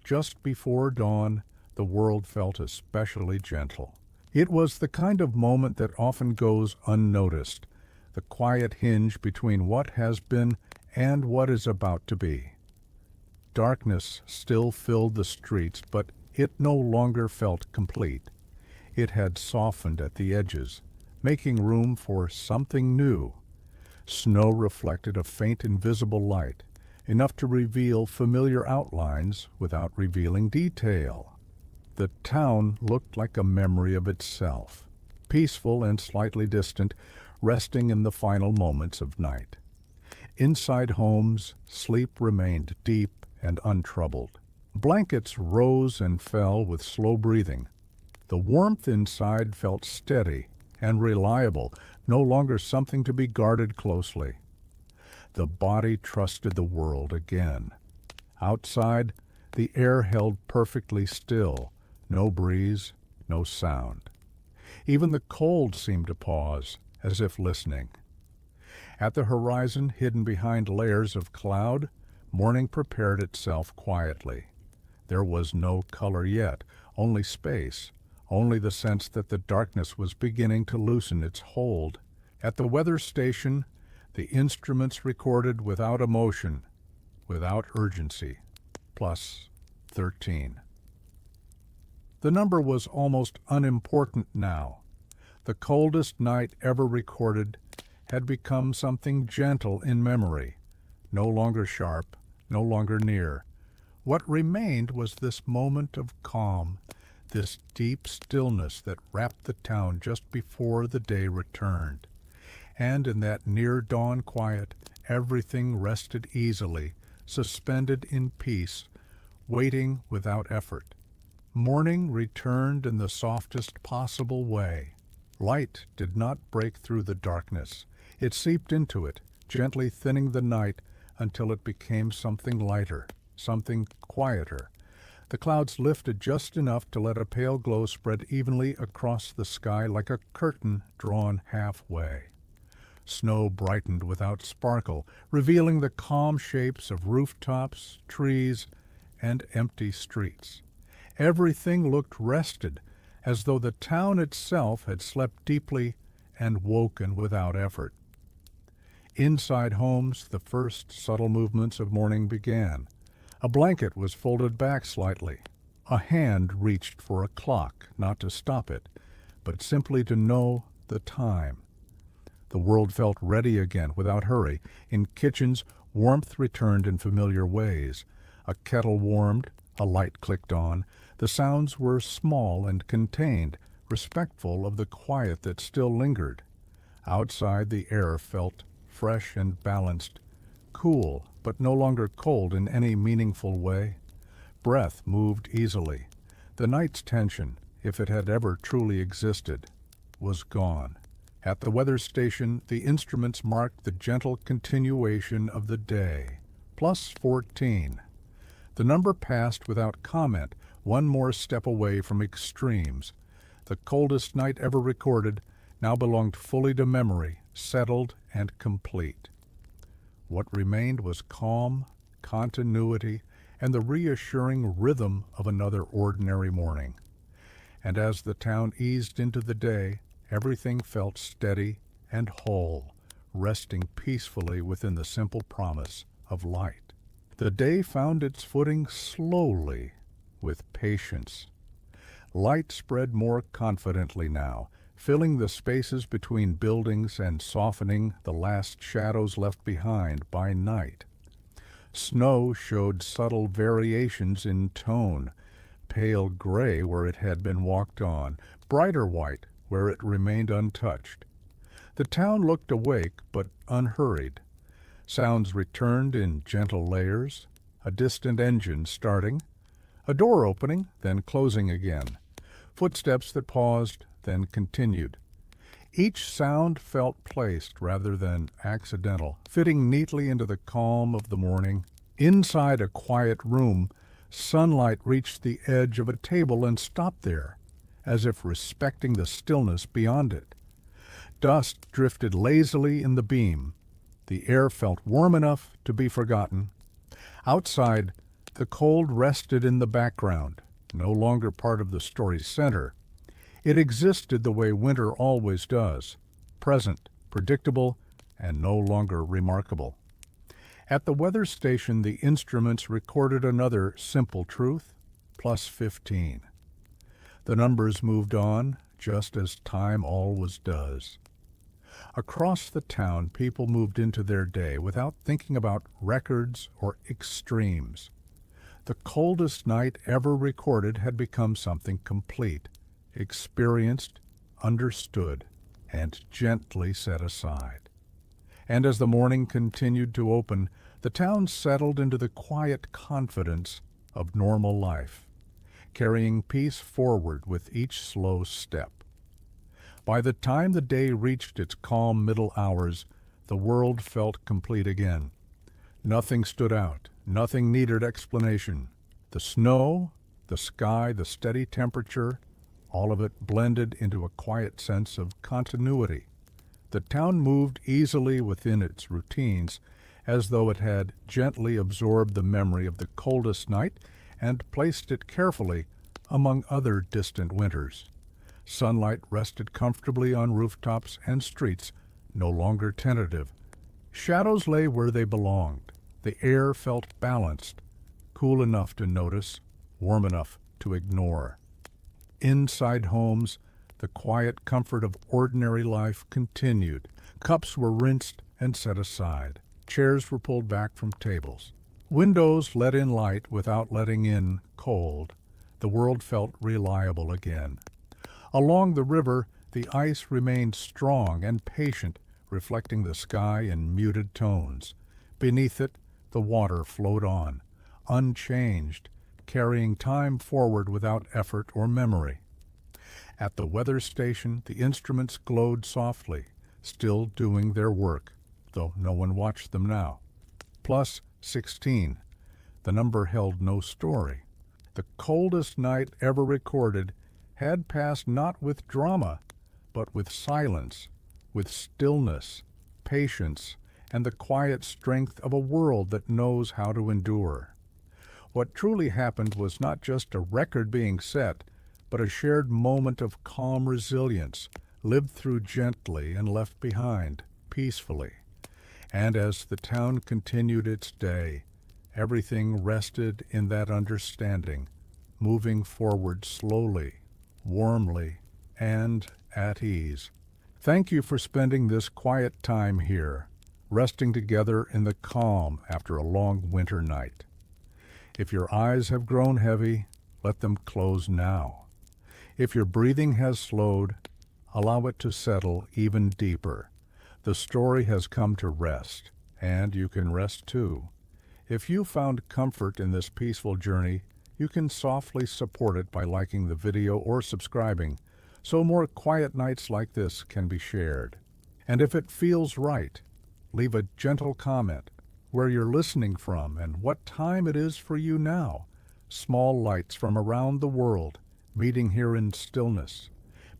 Just before dawn, the world felt especially gentle. It was the kind of moment that often goes unnoticed, the quiet hinge between what has been and what is about to be. Darkness still filled the streets, but it no longer felt complete. It had softened at the edges, making room for something new. Snow reflected a faint invisible light, enough to reveal familiar outlines without revealing detail. The town looked like a memory of itself, peaceful and slightly distant, resting in the final moments of night. Inside homes, sleep remained deep and untroubled. Blankets rose and fell with slow breathing. The warmth inside felt steady and reliable, no longer something to be guarded closely. The body trusted the world again. Outside, the air held perfectly still, no breeze, no sound. Even the cold seemed to pause, as if listening. At the horizon, hidden behind layers of cloud, morning prepared itself quietly. There was no color yet, only space, only the sense that the darkness was beginning to loosen its hold. At the weather station, the instruments recorded without emotion, without urgency. Plus 13. The number was almost unimportant now. The coldest night ever recorded had become something gentle in memory, no longer sharp, no longer near. What remained was this moment of calm, this deep stillness that wrapped the town just before the day returned. And in that near-dawn quiet, everything rested easily, suspended in peace, waiting without effort. Morning returned in the softest possible way. Light did not break through the darkness. It seeped into it, gently thinning the night until it became something lighter, something quieter. The clouds lifted just enough to let a pale glow spread evenly across the sky like a curtain drawn halfway. Snow brightened without sparkle, revealing the calm shapes of rooftops, trees, and empty streets. Everything looked rested, as though the town itself had slept deeply and woken without effort. Inside homes, the first subtle movements of morning began. A blanket was folded back slightly. A hand reached for a clock, not to stop it, but simply to know the time. The world felt ready again, without hurry. In kitchens, warmth returned in familiar ways. A kettle warmed, a light clicked on. The sounds were small and contained, respectful of the quiet that still lingered. Outside, the air felt fresh and balanced, cool, but no longer cold in any meaningful way. Breath moved easily. The night's tension, if it had ever truly existed, was gone. At the weather station, the instruments marked the gentle continuation of the day. +14. The number passed without comment, one more step away from extremes. The coldest night ever recorded now belonged fully to memory, settled and complete. What remained was calm, continuity, and the reassuring rhythm of another ordinary morning. And as the town eased into the day, everything felt steady and whole, resting peacefully within the simple promise of light. The day found its footing slowly, with patience. Light spread more confidently now, filling the spaces between buildings and softening the last shadows left behind by night. Snow showed subtle variations in tone, pale gray where it had been walked on, brighter white where it remained untouched. The town looked awake but unhurried. Sounds returned in gentle layers, a distant engine starting, a door opening, then closing again, footsteps that paused, then continued. Each sound felt placed rather than accidental, fitting neatly into the calm of the morning. Inside a quiet room, sunlight reached the edge of a table and stopped there, as if respecting the stillness beyond it. Dust drifted lazily in the beam. The air felt warm enough to be forgotten. Outside, the cold rested in the background, no longer part of the story's center. It existed the way winter always does, present, predictable, and no longer remarkable. At the weather station, the instruments recorded another simple truth, +15. The numbers moved on, just as time always does. Across the town, people moved into their day without thinking about records or extremes. The coldest night ever recorded had become something complete, experienced, understood, and gently set aside. And as the morning continued to open, the town settled into the quiet confidence of normal life, carrying peace forward with each slow step. By the time the day reached its calm middle hours, the world felt complete again. Nothing stood out, nothing needed explanation. The snow, the sky, the steady temperature, all of it blended into a quiet sense of continuity. The town moved easily within its routines, as though it had gently absorbed the memory of the coldest night and placed it carefully among other distant winters. Sunlight rested comfortably on rooftops and streets, no longer tentative. Shadows lay where they belonged. The air felt balanced, cool enough to notice, warm enough to ignore. Inside homes, the quiet comfort of ordinary life continued. Cups were rinsed and set aside. Chairs were pulled back from tables. Windows let in light without letting in cold. The world felt reliable again. Along the river, the ice remained strong and patient, reflecting the sky in muted tones. Beneath it, the water flowed on, unchanged, carrying time forward without effort or memory. At the weather station, the instruments glowed softly, still doing their work, though no one watched them now. +16. The number held no story. The coldest night ever recorded had passed not with drama, but with silence, with stillness, patience, and the quiet strength of a world that knows how to endure. What truly happened was not just a record being set, but a shared moment of calm resilience, lived through gently and left behind, peacefully. And as the town continued its day, everything rested in that understanding, moving forward slowly, warmly, and at ease. Thank you for spending this quiet time here, resting together in the calm after a long winter night. If your eyes have grown heavy, let them close now. If your breathing has slowed, allow it to settle even deeper. The story has come to rest, and you can rest too. If you found comfort in this peaceful journey, you can softly support it by liking the video or subscribing, so more quiet nights like this can be shared. And if it feels right, leave a gentle comment, where you're listening from and what time it is for you now. Small lights from around the world, meeting here in stillness.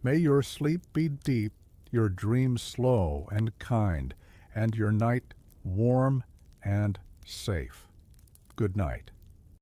May your sleep be deep, your dreams slow and kind, and your night warm and safe. Good night.